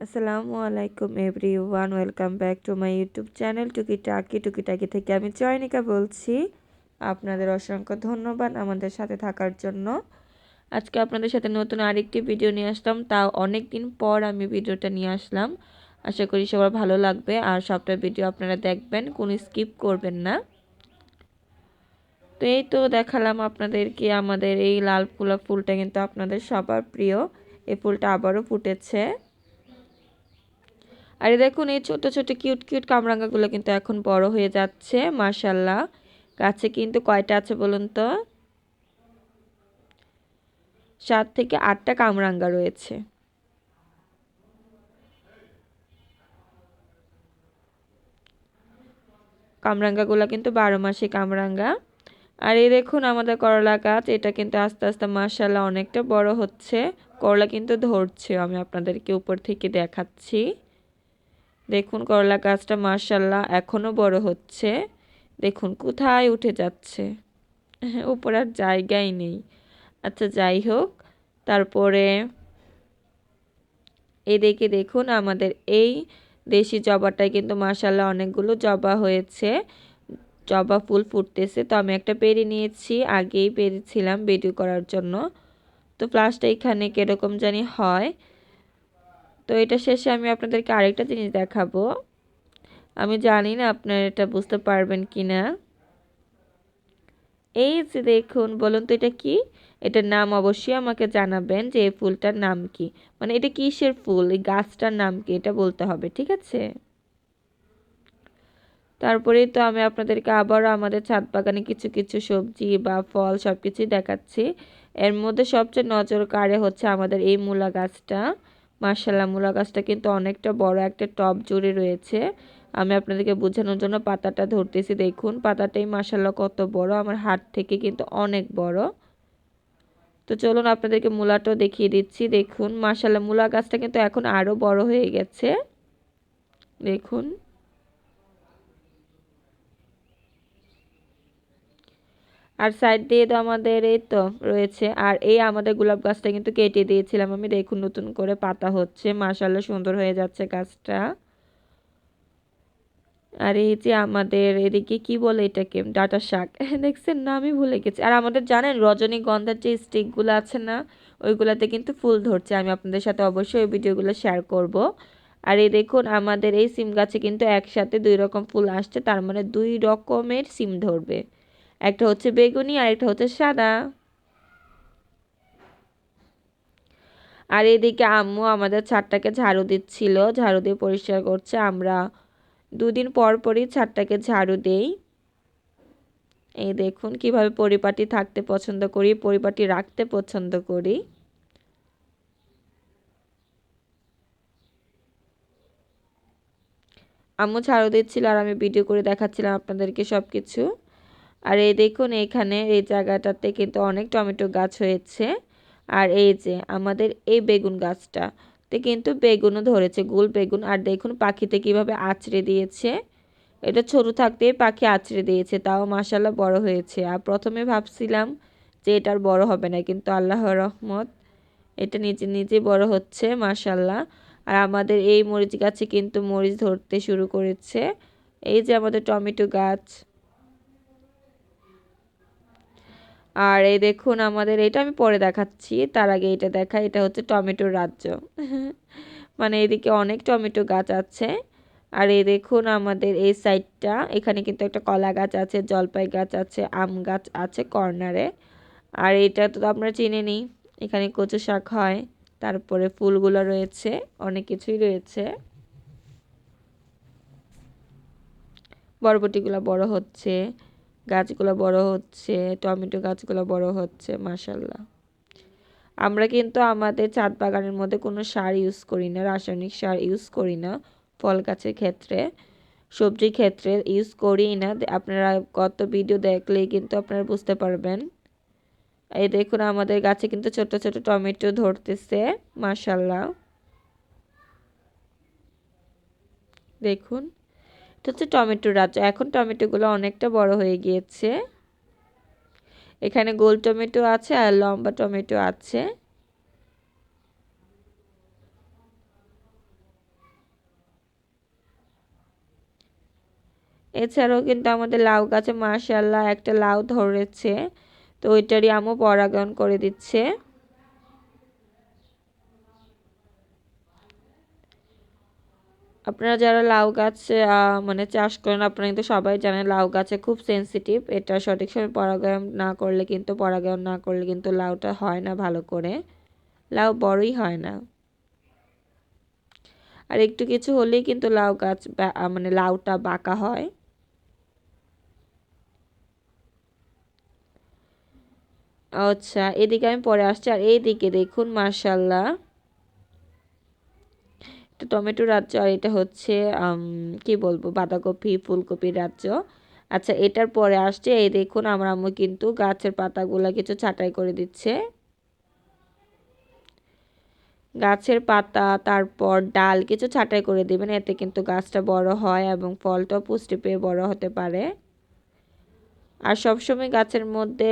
আসসালামু আলাইকুম everyone, welcome back to my YouTube channel টুকিটাকি থেকে। আমি চয়নিকা বলছি। আপনাদের অসংখ্য ধন্যবাদ আমাদের সাথে থাকার জন্য। আজকে আপনাদের সাথে নতুন আরেকটি ভিডিও নিয়ে আসলাম, তাও অনেক দিন পর আমি ভিডিওটা নিয়ে আসলাম। আশা করি সবার ভালো লাগবে আর সবটা ভিডিও আপনারা দেখবেন, কোনো স্কিপ করবেন না। তো এই তো দেখালাম আপনাদেরকে আমাদের এই লাল গোলাপ ফুলটা, কিন্তু আপনাদের সবার প্রিয়। এই ফুলটা আবারও ফুটেছে। আর দেখুন এই ছোট ছোট কিউট কিউট কামরাঙ্গাগুলো কিন্তু এখন বড় হয়ে যাচ্ছে মাশাআল্লাহ। গাছে কিন্তু কয়টা আছে বলুন তো? 7 থেকে 8টা কামরাঙ্গা রয়েছে। কামরাঙ্গাগুলো কিন্তু 12 মাসে কামরাঙ্গা। আর এই দেখুন আমাদের করলা গাছ, এটা কিন্তু আস্তে আস্তে মাশাআল্লাহ অনেকটা বড় হচ্ছে। করলা কিন্তু ধরছে, আমি আপনাদেরকে উপর থেকে দেখাচ্ছি। দেখুন করলা গাছটা মাশাআল্লাহ এখনো বড় হচ্ছে। দেখুন কোথায় উঠে যাচ্ছে, উপর আর জায়গাই নেই। আচ্ছা যাই হোক, তারপরে এদিকে দেখুন আমাদের এই দেশি জবাটায় কিন্তু মাশাআল্লাহ অনেকগুলো জবা হয়েছে, জবা ফুল ফুটতেছে। তো আমি একটা পেরে নিয়েছি, আগেই পেরেছিলাম ভিডিও করার জন্য। তো প্লাসটা এখানে কিরকম জানি হয়। তো এটা শেষে আমি আপনাদেরকে আরেকটা জিনিস দেখাবো। আমি জানি না আপনারা এটা বুঝতে পারবেন কিনা। এই যে দেখুন, বলুন তো এটা কি? এটার নাম অবশ্যই আমাকে জানাবেন যে এই ফুলটার নাম কি, মানে এটা কিসের ফুল, এই গাছটার নাম কি, এটা বলতে হবে, ঠিক আছে? তারপরেই তো আমি আপনাদেরকে আবারও আমাদের ছাদ বাগানে কিছু কিছু সবজি বা ফল সবকিছুই দেখাচ্ছি। এর মধ্যে সবচেয়ে নজর কাড়ে হচ্ছে আমাদের এই মূলা গাছটা। মাশাআল্লাহ মূলা গাছটা কিন্তু অনেকটা বড় একটা টব জুড়ে রয়েছে। আমি আপনাদেরকে বোঝানোর জন্য পাতাটা ধরতেছি। দেখুন পাতাটাই মাশাআল্লাহ কত বড়, আমার হাত থেকে কিন্তু অনেক বড়। তো চলুন আপনাদেরকে মূলাটাও দেখিয়ে দিচ্ছি। দেখুন মাশাআল্লাহ মূলা গাছটা কিন্তু এখন আরো বড় হয়ে গেছে। দেখুন আর সাইড দিয়ে তো আমাদের এই তো রয়েছে। আর এই আমাদের গোলাপ গাছটা কিন্তু কেটে দিয়েছিলাম আমি। দেখুন নতুন করে পাতা হচ্ছে, মাশাআল্লাহ সুন্দর হয়ে যাচ্ছে গাছটা। আর এই যে আমাদের এদিকে কি বলে এটাকে, ডাঁটা শাক দেখছেন না, আমি ভুলে গেছি। আর আমাদের জানেন রজনীগন্ধার যে স্টিকগুলো আছে না, ওইগুলাতে কিন্তু ফুল ধরছে। আমি আপনাদের সাথে অবশ্যই ওই ভিডিওগুলো শেয়ার করব। আর এই দেখুন আমাদের এই সিম গাছে কিন্তু একসাথে 2 রকম ফুল আসছে, তার মানে 2 রকমের সিম ধরবে। একটা হচ্ছে বেগুনি আর একটা হচ্ছে সাদা। আর এদিকে আম্মু আমাদের ছাদটাকে ঝাড়ু দিচ্ছিল, ঝাড়ু দিয়ে পরিষ্কার করছে। আমরা 2 দিন পর পরই ছাদটাকে ঝাড়ু দেই। এই দেখুন কিভাবে পরিপাটি থাকতে পছন্দ করি, পরিপাটি রাখতে পছন্দ করি। আম্মু ঝাড়ু দিচ্ছিল আর আমি ভিডিও করে দেখাচ্ছিলাম আপনাদেরকে সবকিছু। আর এই দেখুন এখানে এই জায়গাটাতে কিন্তু অনেক টমেটো গাছ হয়েছে। আর এই যে আমাদের এই বেগুন গাছটাতে কিন্তু বেগুনও ধরেছে, গোল বেগুন। আর দেখুন পাখিতে কিভাবে আছড়ে দিয়েছে, এটা ছোট থাকতেই পাখি আছড়ে দিয়েছে, তাও মাশাআল্লাহ বড় হয়েছে। আর প্রথমে ভাবছিলাম যে এটার বড় হবে না, কিন্তু আল্লাহর রহমত এটা নিজে নিজে বড় হচ্ছে মাশাআল্লাহ। আর আমাদের এই মরিচ গাছে কিন্তু মরিচ ধরতে শুরু করেছে। এই যে আমাদের টমেটো গাছ। আর এই দেখুন আমাদের, এটা আমি পরে দেখাচ্ছি, তার আগে এটা দেখা, এটা হচ্ছে টমেটোর রাজ্য মানে এদিকে অনেক টমেটো গাছ আছে। আর এই দেখুন আমাদের এই সাইডটা, এখানে কিন্তু একটা কলা গাছ আছে, জলপাই গাছ আছে, আম গাছ আছে কর্নারে। আর এটা তো আমরা চিনেনি, এখানে কচু শাক হয়। তারপরে ফুলগুলো রয়েছে, অনেক কিছুই রয়েছে। বরবটিগুলো বড় হচ্ছে, গাছগুলো বড় হচ্ছে, টমেটো গাছগুলো বড় হচ্ছে মাশাআল্লাহ। আমরা কিন্তু আমাদের ছাদ বাগানের মধ্যে কোনো সার ইউজ করি না, রাসায়নিক সার ইউজ করি না। ফল গাছের ক্ষেত্রে, সবজির ক্ষেত্রে ইউজ করি না। আপনারা কত ভিডিও দেখলেই কিন্তু আপনারা বুঝতে পারবেন। এই দেখুন আমাদের গাছে কিন্তু ছোট ছোট টমেটো ধরতেছে মাশাআল্লাহ। দেখুন এটা হচ্ছে টমেটোর রাজ্য। এখন টমেটোগুলো অনেকটা বড় হয়ে গিয়েছে। এখানে গোল টমেটো আছে আর লম্বা টমেটো আছে। এছাড়াও কিন্তু আমাদের লাউ গাছে মাশাআল্লাহ একটা লাউ ধরেছে, তো ওইটারই আম্মু পরাগায়ন করে দিচ্ছে। আপনারা যারা লাউ গাছ মানে চাষ করেন আপনারা কিন্তু সবাই জানেন লাউ গাছে খুব সেনসিটিভ, এটা সঠিক সময় পরাগায়ন না করলে কিন্তু লাউটা হয় না ভালো করে, লাউ বড়ই হয় না। আর একটু কিছু হলেই কিন্তু লাউ গাছ মানে লাউটা বাঁকা হয়। আচ্ছা, এদিকে আমি পরে আসছি। আর এইদিকে দেখুন মাশাআল্লাহ এটা টমেটো রাজ্য, আর এটা হচ্ছে কি বলবো বাঁধাকপি ফুলকপির রাজ্য। আচ্ছা, এটার পরে আসছে এই দেখুন আমার আম্মু কিন্তু গাছের পাতাগুলা কিছু ছাঁটাই করে দিচ্ছে। গাছের পাতা তারপর ডাল কিছু ছাঁটাই করে দিবেন, এতে কিন্তু গাছটা বড় হয় এবং ফলটাও পুষ্টি পেয়ে বড় হতে পারে। আর সবসময় গাছের মধ্যে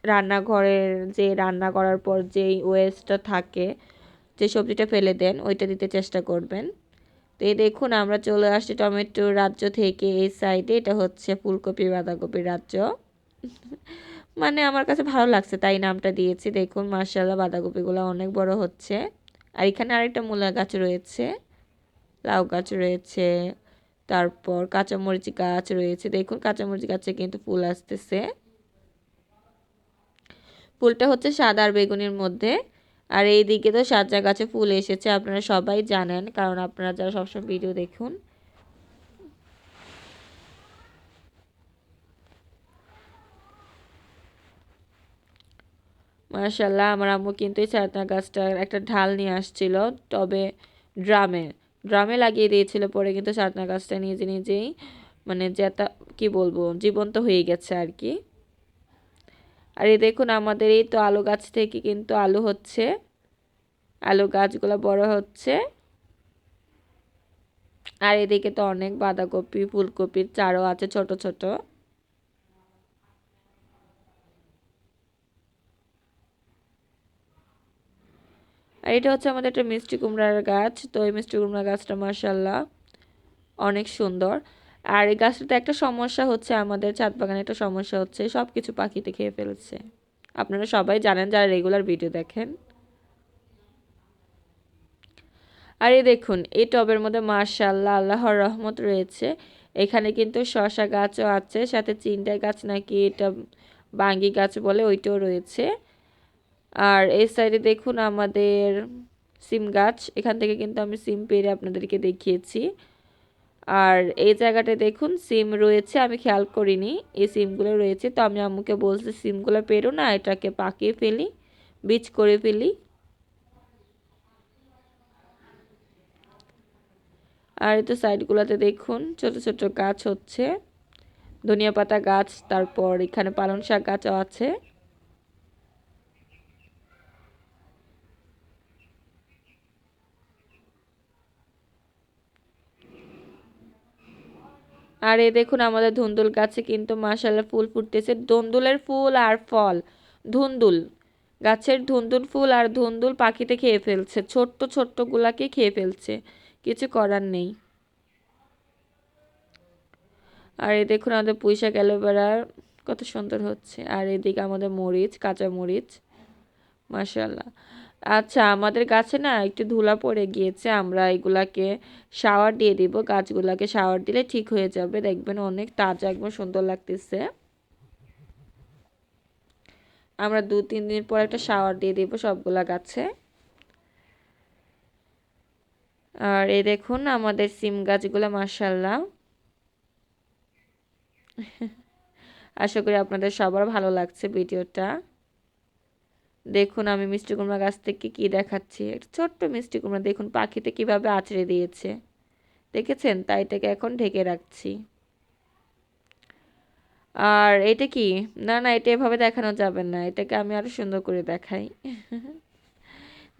রান্নাঘরের যে রান্না করার পর যেই ওয়েস্টটা থাকে, যে সবজিটা ফেলে দেন ওইটা দিতে চেষ্টা করবেন। তো এই দেখুন আমরা চলে আসছি টমেটোর রাজ্য থেকে এই সাইডে, এটা হচ্ছে ফুলকপি বাঁধাকপির রাজ্য। মানে আমার কাছে ভালো লাগছে তাই নামটা দিয়েছি। দেখুন মাশাআল্লাহ বাঁধাকপিগুলো অনেক বড় হচ্ছে। আর এখানে আরেকটা মূলা গাছ রয়েছে, লাউ গাছ রয়েছে, তারপর কাঁচামরিচ গাছ রয়েছে। দেখুন কাঁচামরিচ গাছে কিন্তু ফুল আসতেছে, ফুলটা হচ্ছে সাদা আর বেগুনির মধ্যে। আর এইদিকে তো সাজা গাছে ফুল এসেছে, আপনারা সবাই জানেন কারণ আপনারা যারা সবসময় ভিডিও দেখুন। মাশাআল্লাহ আমার আম্মু কিন্তু এই চায়না গাছটার একটা ঢাল নিয়ে আসছিল, তবে ড্রামে ড্রামে লাগিয়ে দিয়েছিল, পরে কিন্তু চায়না গাছটা নিজে নিজেই মানে যেটা কি বলবো জীবন্ত হয়ে গেছে আর কি। আর এই দেখুন আমাদের এই তো আলু গাছ থেকে কিন্তু আলু হচ্ছে, আলু গাছগুলো বড় হচ্ছে। আর এদিকে তো অনেক বাঁধাকপি ফুলকপির চারাও আছে ছোট ছোট। আর এটা হচ্ছে আমাদের একটা মিষ্টি কুমড়ার গাছ, তো এই মিষ্টি কুমড়া গাছটা মাশাআল্লাহ অনেক সুন্দর। আর এই গাছটাতে একটা সমস্যা হচ্ছে, আমাদের ছাদ বাগানে একটা সমস্যা হচ্ছে, সব কিছু পাখিতে খেয়ে ফেলছে। আপনারা সবাই জানেন যারা রেগুলার ভিডিও দেখেন। আর এই দেখুন এই টবের মধ্যে মাশাআল্লাহ আল্লাহর রহমত রয়েছে। এখানে কিন্তু শসা গাছও আছে, সাথে চিন্টাই গাছ নাকি এটা বাঙ্গি গাছ বলে ওইটাও রয়েছে। আর এই সাইডে দেখুন আমাদের সিম গাছ, এখান থেকে কিন্তু আমি সিম পেড়ে আপনাদেরকে দেখিয়েছি। আর এই জায়গাটায় দেখুন সিম রয়েছে, আমি খেয়াল করিনি এই সিমগুলো রয়েছে, তো আমি আম্মুকে বলছি সিমগুলো পেরো না, এটাকে পাকিয়ে ফেলি, বীজ করে ফেলি। আর এই তো সাইডগুলোতে দেখুন ছোট ছোট গাছ হচ্ছে, ধনিয়া পাতা গাছ, তারপর এখানে পালং শাক গাছও আছে। আর এই দেখুন আমাদের ধুন্দুল গাছে কিন্তু মাশাআল্লাহ ফুল ফুটতেছে, ধুন্দুলের ফুল আর ফল, ধুন্দুল গাছের ধুন্দুল ফুল আর ধুন্দুল পাখিতে খেয়ে ফেলছে, ছোট্ট ছোট্ট গুলাকে খেয়ে ফেলছে, কিছু করার নেই। আর এই দেখুন আমাদের পুঁইশাক অ্যালোভেরা কত সুন্দর হচ্ছে। আর এদিকে আমাদের মরিচ কাঁচা মরিচ মাশাআল্লাহ। আচ্ছা, আমাদের গাছে না একটু ধুলা পড়ে গিয়েছে, আমরা এগুলাকে শাওয়ার দিয়ে দিব, গাছগুলাকে শাওয়ার দিলে ঠিক হয়ে যাবে, দেখবেন অনেক তাজা একদম সুন্দর লাগতেছে। আমরা 2-3 দিন পর একটা শাওয়ার দিয়ে দিব সবগুলা গাছে। আর এই দেখুন আমাদের সিম গাছগুলো মাশাআল্লাহ। আশা করি আপনাদের সবার ভালো লাগছে ভিডিওটা। দেখুন আমি মিষ্টি কুমড়া গাছ থেকে কি দেখাচ্ছি, একটা ছোট্ট মিষ্টি কুমড়া দেখুন পাখিতে কিভাবে আছড়ে দিয়েছে, দেখেছেন, তাই এটাকে এখন ঢেকে রাখছি। আর এটা কি, না না এটা এভাবে দেখানো যাবে না, এটাকে আমি আরো সুন্দর করে দেখাই।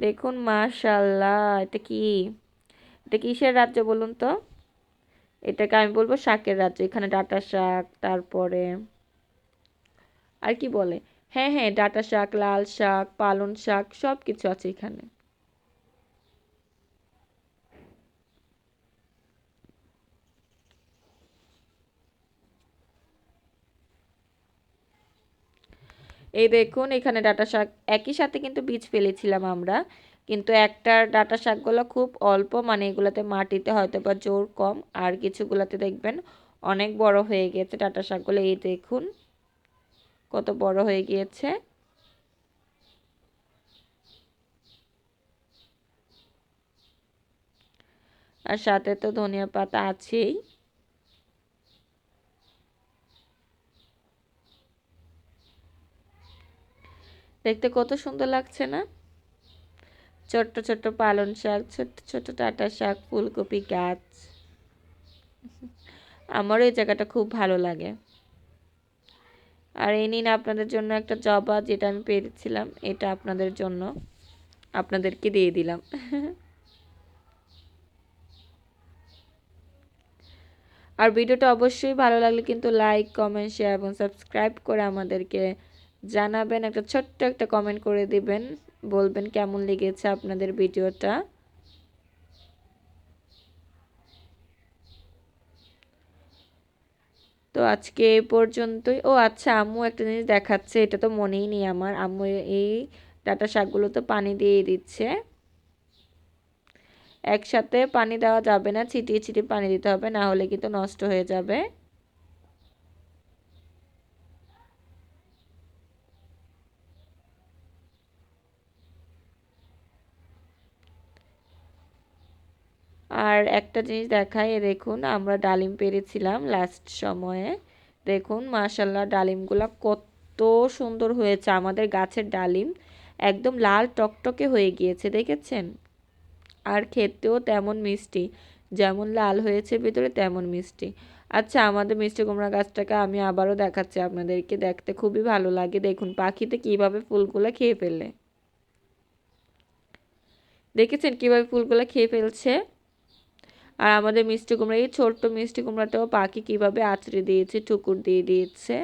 দেখুন মাশাআল্লাহ এটা কি, এটা কিসের রাজ্য বলুন তো? এটাকে আমি বলবো শাকের রাজ্য, এখানে ডাঁটা শাক, তারপরে আর কি বলে, হ্যাঁ হ্যাঁ ডাঁটা শাক, লাল শাক, পালং শাক সব কিছু আছে এখানে। এই দেখুন এখানে ডাঁটা শাক একই সাথে কিন্তু বীজ ফেলেছিলাম আমরা, কিন্তু একটা ডাঁটা শাকগুলো খুব অল্প, মানে এগুলাতে মাটিতে হয়তো বা জোর কম, আর কিছুগুলাতে দেখবেন অনেক বড় হয়ে গিয়েছে ডাঁটা শাকগুলো। এই দেখুন কত বড় হয়ে গিয়েছে। আর সাথে তো ধনিয়া পাতা আছেই। দেখতে কত সুন্দর লাগছে না? ছোট্ট ছোট্ট পালং শাক, ছোট্ট ছোট্ট ডাঁটা শাক, ফুলকপি গাছ। আমারও এই জায়গাটা খুব ভালো লাগে। আর এই নিন আপনাদের জন্য একটা জবা, যেটা আমি পেরেছিলাম, এটা আপনাদের জন্য, আপনাদেরকে দিয়ে দিলাম। আর ভিডিওটা অবশ্যই ভালো লাগলে কিন্তু লাইক, কমেন্ট, শেয়ার এবং সাবস্ক্রাইব করে আমাদেরকে জানাবেন। একটা ছোট্ট একটা কমেন্ট করে দিবেন, বলবেন কেমন লেগেছে আপনাদের ভিডিওটা। তো আজকে এই পর্যন্তই। ও আচ্ছা, আম্মু একটা জিনিস দেখাচ্ছে, এটা তো মনেই নেই আমার। আম্মু এই ডাঁটা শাকগুলো তো পানি দিয়ে দিচ্ছে। একসাথে পানি দেওয়া যাবে না, ছিটিয়ে ছিটিয়ে পানি দিতে হবে, না হলে কিন্তু নষ্ট হয়ে যাবে। আর একটা জিনিস দেখাই, দেখুন আমরা ডালিম পেরেছিলাম লাস্ট সময়ে। দেখুন মাশাল্লাহ ডালিমগুলা কত সুন্দর হয়েছে, আমাদের গাছের ডালিম একদম লাল টকটকে হয়ে গিয়েছে, দেখেছেন? আর খেতেও তেমন মিষ্টি, যেমন লাল হয়েছে ভিতরে তেমন মিষ্টি। আচ্ছা, আমাদের মিষ্টি কুমড়া গাছটাকে আমি আবারও দেখাচ্ছি আপনাদেরকে, দেখতে খুবই ভালো লাগে। দেখুন পাখিতে কিভাবে ফুলগুলো খেয়ে ফেলে, দেখেছেন কিভাবে ফুলগুলো খেয়ে ফেলছে? আর আমাদের মিষ্টি কুমড়া, এই ছোট্ট মিষ্টি কুমড়াটাও পাখি কিভাবে আছড়ে দিয়েছে, ঠুকুর দিয়ে দিয়েছে।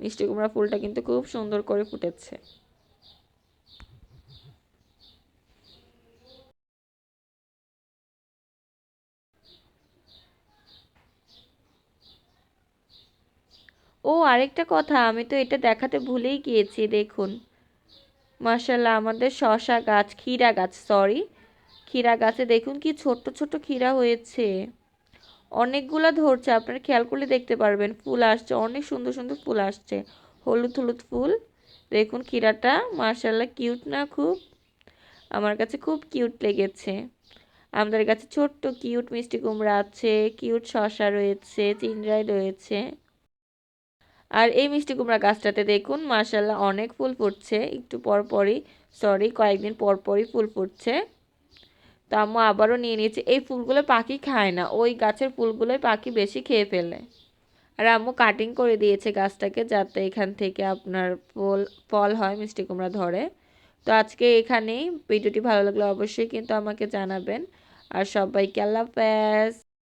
মিষ্টি কুমড়া ফুলটা কিন্তু খুব সুন্দর করে ফুটেছে। ও আরেকটা কথা, আমি তো এটা দেখাতে ভুলেই গিয়েছি, দেখুন মাশাল্লাহ আমাদের শসা গাছ, ক্ষীরা গাছ, সরি, ক্ষীরা গাছে দেখুন কি ছোট্ট ছোট্ট ক্ষীরা হয়েছে, অনেকগুলা ধরছে। আপনারা খেয়াল করলে দেখতে পারবেন, ফুল আসছে, অনেক সুন্দর সুন্দর ফুল আসছে, হলুদ হলুদ ফুল। দেখুন ক্ষীরাটা মাশাল্লাহ কিউট না খুব? আমার কাছে খুব কিউট লেগেছে। আমাদের কাছে ছোট্ট কিউট মিষ্টি কুমড়া আছে, কিউট শসা রয়েছে, চিংড়াই রয়েছে। আর এই মিষ্টি কুমড়া গাছটাতে দেখুন মাশাল্লাহ অনেক ফুল ফুটছে, একটু পর পরই, সরি কয়েকদিন পর পরই ফুল ফুটছে। তো আম্মু আবারও নিয়ে নিয়েছে। এই ফুলগুলো পাখি খায় না, ওই গাছের ফুলগুলোই পাখি বেশি খেয়ে ফেলে। আর আম্মু কাটিং করে দিয়েছে গাছটাকে, যাতে এখান থেকে আপনার ফল ফল হয়, মিষ্টি কুমড়া ধরে। তো আজকে এখানেই, ভিডিওটি ভালো লাগলে অবশ্যই কিন্তু আমাকে জানাবেন। আর সবাইকে আল্লাহ হাফেজ।